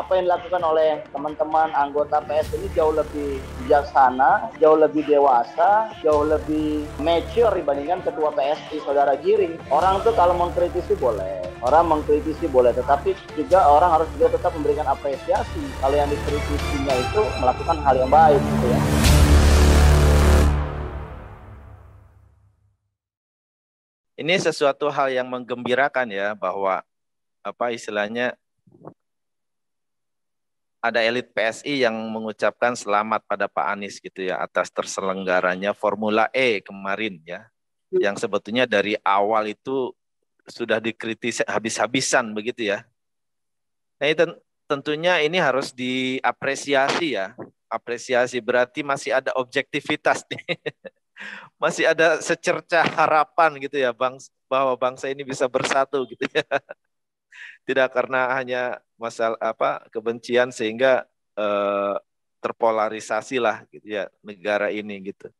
Apa yang dilakukan oleh teman-teman anggota PS ini jauh lebih bijaksana, jauh lebih dewasa, jauh lebih mature dibandingkan ketua PSI Saudara Giring. Orang tuh kalau mengkritisi boleh, tetapi juga orang harus juga tetap memberikan apresiasi kalau yang dikritisinya itu melakukan hal yang baik gitu ya. Ini sesuatu hal yang menggembirakan ya, bahwa istilahnya ada elit PSI yang mengucapkan selamat pada Pak Anies gitu ya atas terselenggaranya Formula E kemarin ya, yang sebetulnya dari awal itu sudah dikritis habis-habisan begitu ya. Nah, tentunya ini harus diapresiasi ya. Apresiasi berarti masih ada objektivitas nih. Masih ada secercah harapan gitu ya, bahwa bangsa ini bisa bersatu gitu ya. Tidak karena hanya masalah kebencian sehingga terpolarisasi lah gitu ya negara ini gitu.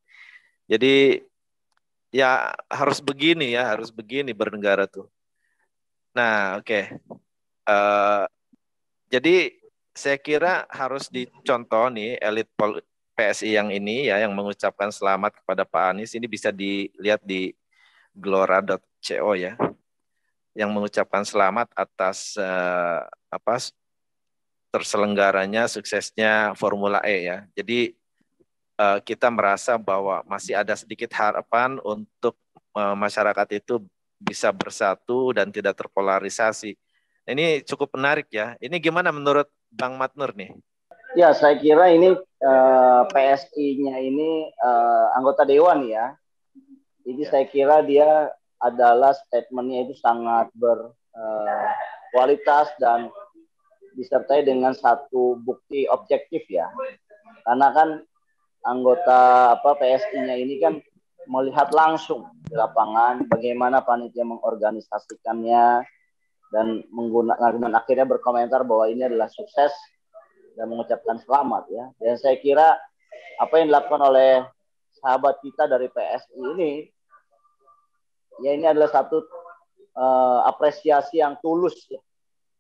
Jadi ya harus begini bernegara tuh. Nah, oke. Jadi saya kira harus dicontoh nih elit PSI yang ini ya, yang mengucapkan selamat kepada Pak Anies, ini bisa dilihat di gelora.co ya, yang mengucapkan selamat atas terselenggaranya suksesnya Formula E ya. Jadi kita merasa bahwa masih ada sedikit harapan untuk masyarakat itu bisa bersatu dan tidak terpolarisasi. Ini cukup menarik ya. Ini gimana menurut Bang Matnur nih? Ya, saya kira ini PSI-nya ini anggota dewan ya. Jadi saya kira dia adalah statementnya itu sangat berkualitas dan disertai dengan satu bukti objektif ya. Karena kan anggota PSI-nya ini kan melihat langsung di lapangan bagaimana panitia mengorganisasikannya dan menggunakan akhirnya berkomentar bahwa ini adalah sukses dan mengucapkan selamat ya. Dan saya kira apa yang dilakukan oleh sahabat kita dari PSI ini ya, ini adalah satu apresiasi yang tulus ya,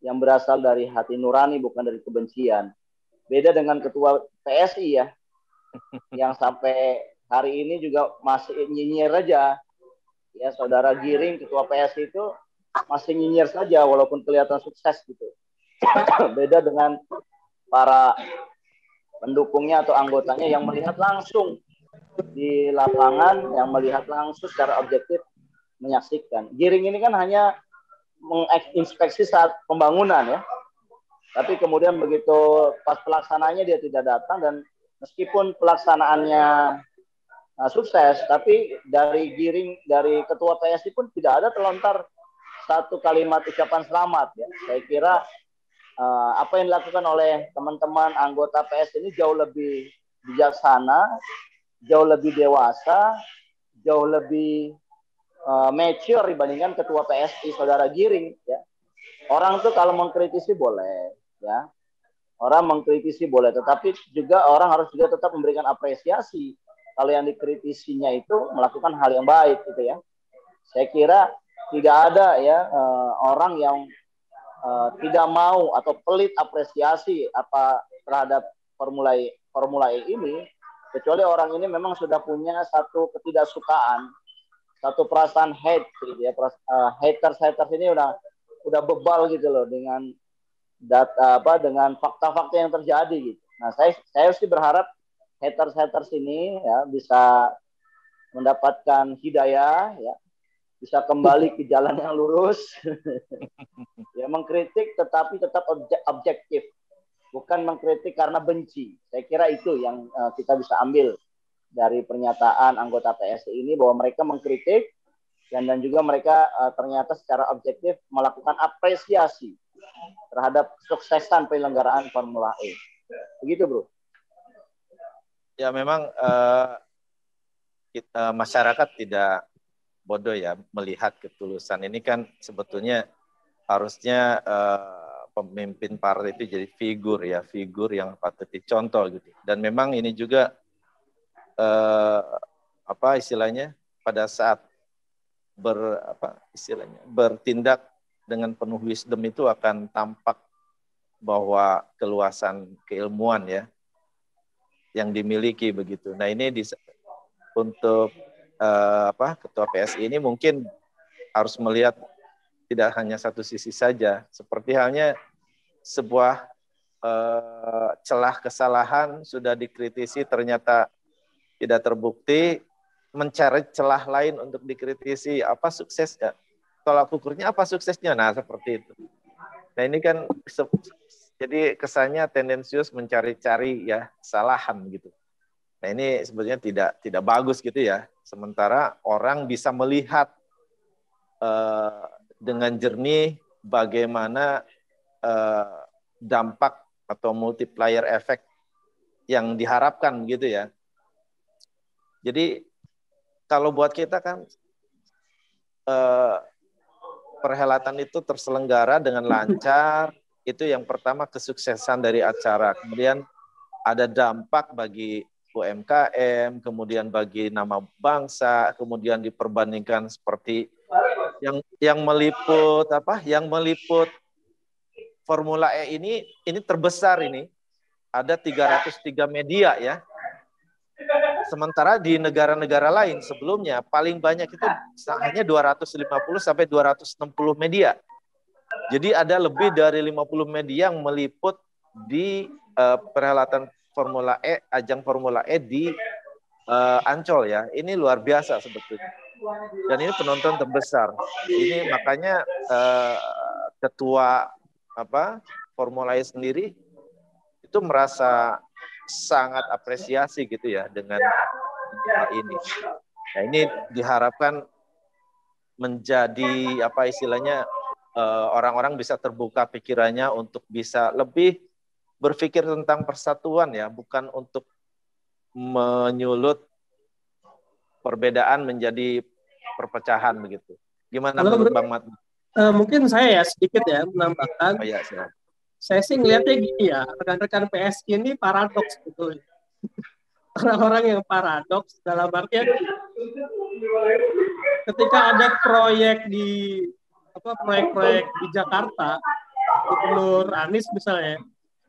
yang berasal dari hati nurani bukan dari kebencian. Beda dengan ketua PSI ya, yang sampai hari ini juga masih nyinyir aja. Ya, Saudara Giring ketua PSI itu masih nyinyir saja walaupun kelihatan sukses gitu. Beda dengan para pendukungnya atau anggotanya yang melihat langsung di lapangan, yang melihat langsung secara objektif menyaksikan. Giring ini kan hanya menginspeksi saat pembangunan ya, tapi kemudian begitu pas pelaksananya dia tidak datang, dan meskipun pelaksanaannya sukses, tapi dari Giring, dari ketua PSI pun tidak ada terlontar satu kalimat ucapan selamat ya. Saya kira apa yang dilakukan oleh teman-teman anggota PS ini jauh lebih bijaksana, jauh lebih dewasa, jauh lebih mature dibandingkan ketua PSI Saudara Giring ya. Orang tuh kalau mengkritisi boleh ya. Orang mengkritisi boleh, tetapi juga orang harus juga tetap memberikan apresiasi kalau yang dikritisinya itu melakukan hal yang baik gitu ya. Saya kira tidak ada ya orang yang tidak mau atau pelit apresiasi terhadap Formula E ini, kecuali orang ini memang sudah punya satu ketidaksukaan, satu perasaan hate gitu ya. Haters ini udah bebal gitu loh dengan dengan fakta-fakta yang terjadi gitu. Nah, saya sih berharap haters ini ya bisa mendapatkan hidayah ya, bisa kembali ke jalan yang lurus. Ya, mengkritik tetapi tetap objektif, bukan mengkritik karena benci. Saya kira itu yang kita bisa ambil dari pernyataan anggota PSI ini, bahwa mereka mengkritik dan juga mereka ternyata secara objektif melakukan apresiasi terhadap kesuksesan penyelenggaraan Formula E. Begitu, Bro. Ya memang masyarakat tidak bodoh ya melihat ketulusan ini. Kan sebetulnya harusnya pemimpin partai itu jadi figur yang patut dicontoh gitu. Dan memang ini juga istilahnya pada saat bertindak dengan penuh wisdom itu akan tampak bahwa keluasan keilmuan ya yang dimiliki begitu. Nah ini untuk Ketua PSI ini mungkin harus melihat tidak hanya satu sisi saja, seperti halnya sebuah celah kesalahan sudah dikritisi ternyata tidak terbukti, mencari celah lain untuk dikritisi, apa suksesnya, tolak ukurnya apa suksesnya, nah seperti itu. Nah ini kan jadi kesannya tendensius mencari-cari ya kesalahan gitu. Nah ini sebetulnya tidak bagus gitu ya. Sementara orang bisa melihat dengan jernih bagaimana dampak atau multiplier effect yang diharapkan gitu ya. Jadi kalau buat kita kan perhelatan itu terselenggara dengan lancar, itu yang pertama kesuksesan dari acara. Kemudian ada dampak bagi UMKM, kemudian bagi nama bangsa, kemudian diperbandingkan seperti yang meliput yang meliput Formula E ini terbesar ini. Ada 303 media ya. Sementara di negara-negara lain sebelumnya paling banyak itu hanya 250 sampai 260 media. Jadi ada lebih dari 50 media yang meliput di perhelatan Formula E, ajang Formula E di Ancol ya. Ini luar biasa sebetulnya. Dan ini penonton terbesar. Ini makanya ketua Formula E sendiri itu merasa sangat apresiasi gitu ya dengan hal ini. Nah ini diharapkan menjadi istilahnya orang-orang bisa terbuka pikirannya untuk bisa lebih berpikir tentang persatuan ya, bukan untuk menyulut perbedaan menjadi perpecahan begitu. Gimana menurut Bang Mat? Mungkin saya ya sedikit ya menambahkan. Oh, ya, silakan. Saya sih ngelihatnya gini ya, rekan-rekan PSI ini paradoks gitu. Orang-orang yang paradoks dalam artian ketika ada proyek di proyek-proyek di Jakarta, Gubernur Anies misalnya,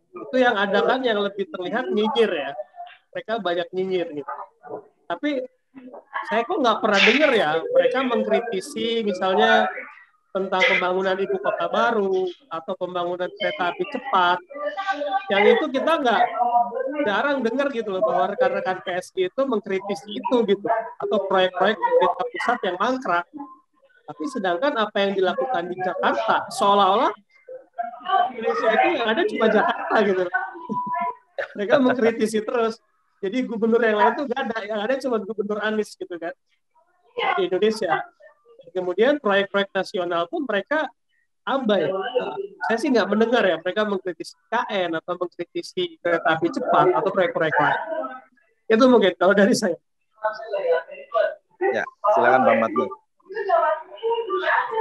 itu yang ada kan yang lebih terlihat nyinyir ya. Mereka banyak nyinyir gitu. Tapi saya kok nggak pernah dengar ya mereka mengkritisi misalnya tentang pembangunan ibu kota baru atau pembangunan kereta api cepat. Yang itu kita jarang dengar gitu loh bahwa rekan-rekan PSI itu mengkritisi itu gitu, atau proyek-proyek pemerintah pusat yang mangkrak. Tapi sedangkan apa yang dilakukan di Jakarta seolah-olah Indonesia itu yang ada cuma Jakarta gitu. Mereka mengkritisi terus. Jadi gubernur yang lain tuh nggak ada, yang ada cuma gubernur Anies gitu kan di Indonesia. Kemudian proyek-proyek nasional pun mereka abai. Saya sih nggak mendengar ya mereka mengkritisi KN atau mengkritisi kereta api cepat atau proyek-proyek lain. Itu mungkin kalau dari saya. Ya, silakan Bang Matmi.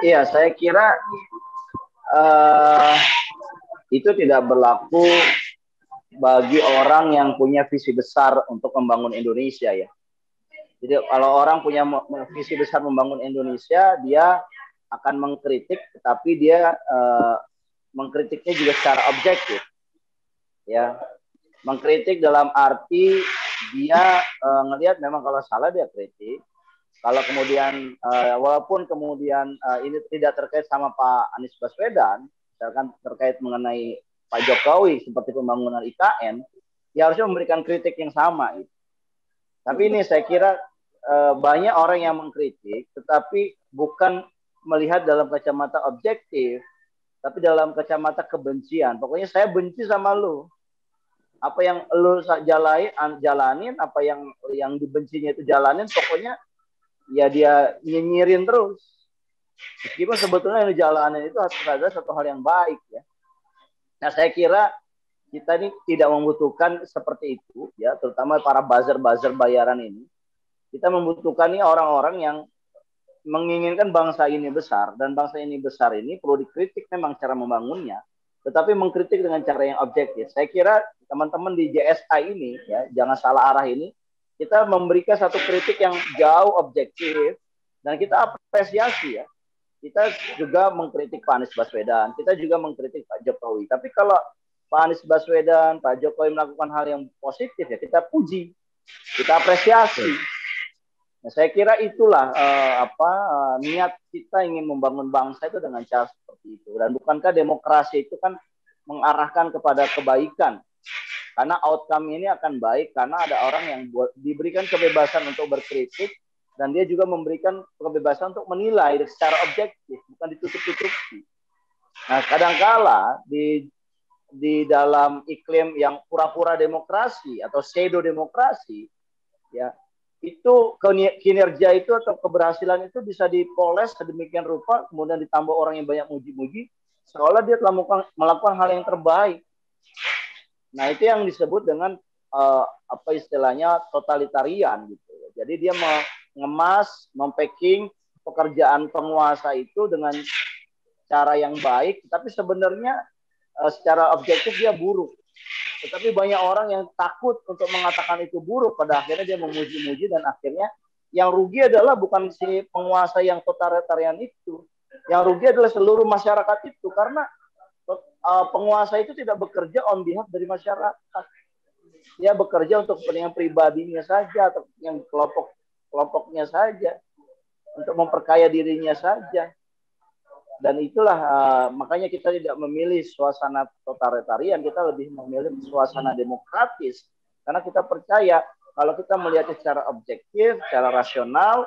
Iya, saya kira itu tidak berlaku bagi orang yang punya visi besar untuk membangun Indonesia ya. Jadi kalau orang punya visi besar membangun Indonesia, dia akan mengkritik, tapi dia mengkritiknya juga secara objektif. Ya, mengkritik dalam arti dia ngelihat memang kalau salah dia kritik. Kalau kemudian walaupun kemudian ini tidak terkait sama Pak Anies Baswedan, misalkan terkait mengenai Pak Jokowi seperti pembangunan IKN, ya harusnya memberikan kritik yang sama. Gitu. Tapi ini saya kira banyak orang yang mengkritik, tetapi bukan melihat dalam kacamata objektif, tapi dalam kacamata kebencian. Pokoknya saya benci sama lu. Apa yang lu jalanin, apa yang dibencinya itu jalanin, pokoknya ya dia nyinyirin terus. Meskipun sebetulnya yang dijalanin itu adalah satu hal yang baik ya. Nah saya kira kita ini tidak membutuhkan seperti itu ya, terutama para buzzer-buzzer bayaran ini. Kita membutuhkan nih orang-orang yang menginginkan bangsa ini besar, dan bangsa ini besar ini perlu dikritik memang cara membangunnya, tetapi mengkritik dengan cara yang objektif. Saya kira teman-teman di JSI ini ya, jangan salah arah ini, kita memberikan satu kritik yang jauh objektif dan kita apresiasi ya. Kita juga mengkritik Pak Anies Baswedan, kita juga mengkritik Pak Jokowi. Tapi kalau Pak Anies Baswedan, Pak Jokowi melakukan hal yang positif, ya kita puji, kita apresiasi. Nah, saya kira itulah niat kita ingin membangun bangsa itu dengan cara seperti itu. Dan bukankah demokrasi itu kan mengarahkan kepada kebaikan? Karena outcome ini akan baik karena ada orang yang diberikan kebebasan untuk berkritik dan dia juga memberikan kebebasan untuk menilai secara objektif, bukan ditutup-tutupi. Nah, kadangkala di dalam iklim yang pura-pura demokrasi atau pseudo demokrasi, ya itu kinerja itu atau keberhasilan itu bisa dipoles sedemikian rupa, kemudian ditambah orang yang banyak muji-muji, seolah dia telah melakukan hal yang terbaik. Nah, itu yang disebut dengan istilahnya totalitarian gitu. Jadi dia mengemas, mempacking pekerjaan penguasa itu dengan cara yang baik, tapi sebenarnya secara objektif dia buruk. Tetapi banyak orang yang takut untuk mengatakan itu buruk, pada akhirnya dia memuji-muji dan akhirnya yang rugi adalah bukan si penguasa yang totalitarian itu. Yang rugi adalah seluruh masyarakat itu karena penguasa itu tidak bekerja on behalf dari masyarakat. Dia bekerja untuk kepentingan pribadinya saja atau yang kelompoknya saja, untuk memperkaya dirinya saja. Dan itulah makanya kita tidak memilih suasana totalitarian, kita lebih memilih suasana demokratis. Karena kita percaya kalau kita melihat secara objektif, secara rasional,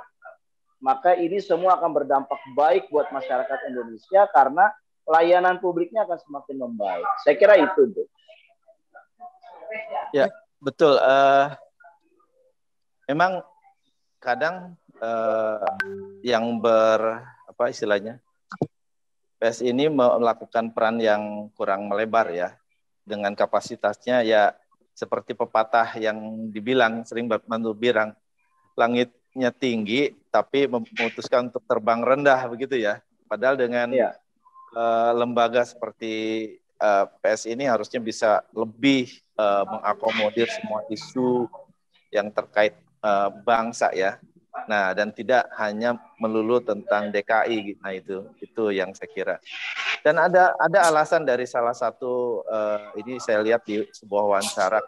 maka ini semua akan berdampak baik buat masyarakat Indonesia karena layanan publiknya akan semakin membaik. Saya kira itu, Bu. Ya, betul. Memang kadang yang istilahnya PSI ini melakukan peran yang kurang melebar ya, dengan kapasitasnya ya seperti pepatah yang dibilang sering Mandu bilang, langitnya tinggi tapi memutuskan untuk terbang rendah begitu ya. Padahal dengan lembaga seperti PSI ini harusnya bisa lebih mengakomodir semua isu yang terkait bangsa ya. Nah, dan tidak hanya melulu tentang DKI. Nah, itu yang saya kira. Dan ada alasan dari salah satu ini saya lihat di sebuah wawancara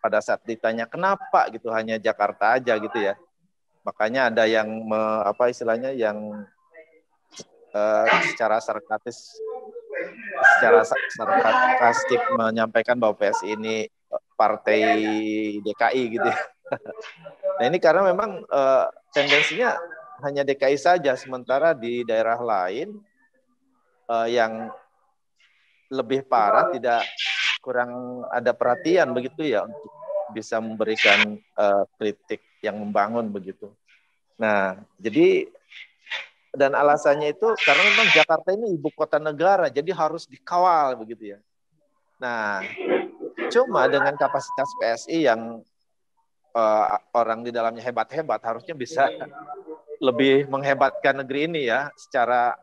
pada saat ditanya kenapa gitu hanya Jakarta aja gitu ya. Makanya ada yang yang secara sarkastik menyampaikan bahwa PSI ini partai DKI gitu ya. Nah, ini karena memang tendensinya hanya DKI saja, sementara di daerah lain yang lebih parah kurang ada perhatian begitu ya untuk bisa memberikan kritik yang membangun begitu. Nah, jadi dan alasannya itu karena memang Jakarta ini ibu kota negara, jadi harus dikawal begitu ya. Nah, cuma dengan kapasitas PSI yang orang di dalamnya hebat-hebat, harusnya bisa lebih menghebatkan negeri ini ya, secara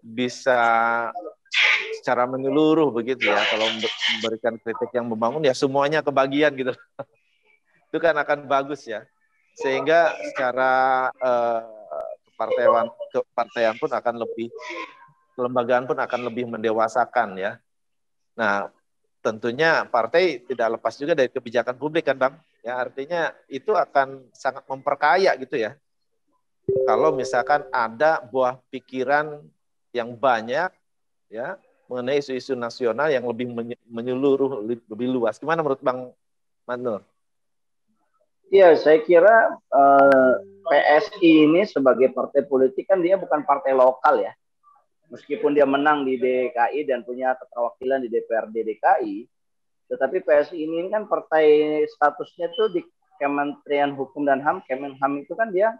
bisa secara menyeluruh begitu ya. Kalau memberikan kritik yang membangun ya semuanya kebagian gitu. Itu kan akan bagus ya. Sehingga secara kepartaian pun akan lebih, kelembagaan pun akan lebih mendewasakan ya. Nah, tentunya partai tidak lepas juga dari kebijakan publik kan Bang. Ya, artinya itu akan sangat memperkaya gitu ya. Kalau misalkan ada buah pikiran yang banyak ya mengenai isu-isu nasional yang lebih menyeluruh, lebih luas. Gimana menurut Bang Manur? Iya, saya kira PSI ini sebagai partai politik kan dia bukan partai lokal ya. Meskipun dia menang di DKI dan punya keterwakilan di DPRD DKI, tetapi PSI ini kan partai statusnya itu di Kementerian Hukum dan HAM, Kemenham itu kan dia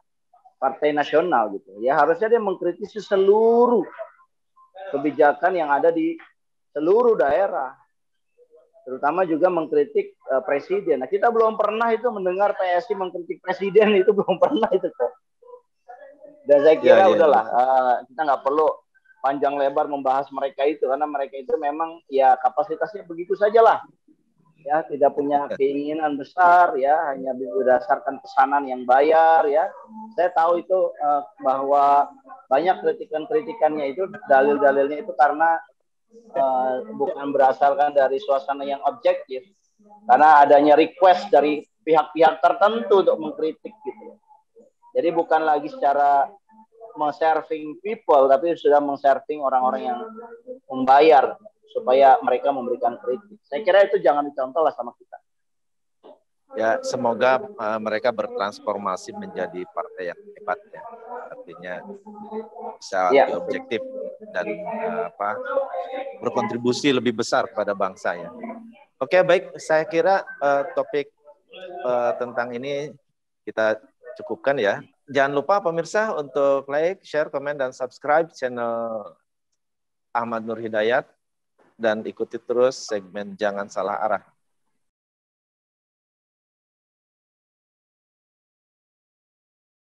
partai nasional gitu. Ya harusnya dia mengkritisi seluruh kebijakan yang ada di seluruh daerah. Terutama juga mengkritik presiden. Nah, kita belum pernah itu mendengar PSI mengkritik presiden, itu belum pernah itu kok. Dan saya kira udahlah, kita nggak perlu panjang lebar membahas mereka itu, karena mereka itu memang ya kapasitasnya begitu sajalah. Ya, tidak punya keinginan besar ya, hanya berdasarkan pesanan yang bayar ya. Saya tahu itu bahwa banyak kritikan-kritikannya itu dalil-dalilnya itu karena bukan berdasarkan dari suasana yang objektif, karena adanya request dari pihak-pihak tertentu untuk mengkritik gitu. Jadi bukan lagi secara men-serving people, tapi sudah men-serving orang-orang yang membayar supaya mereka memberikan kritik. Saya kira itu jangan dicontoh lah sama kita. Ya, semoga mereka bertransformasi menjadi partai yang hebat ya. Artinya bisa lebih objektif dan berkontribusi lebih besar kepada bangsa ya. Oke, baik, saya kira topik tentang ini kita cukupkan ya. Jangan lupa pemirsa untuk like, share, komen, dan subscribe channel Ahmad Nur Hidayat dan ikuti terus segmen Jangan Salah Arah.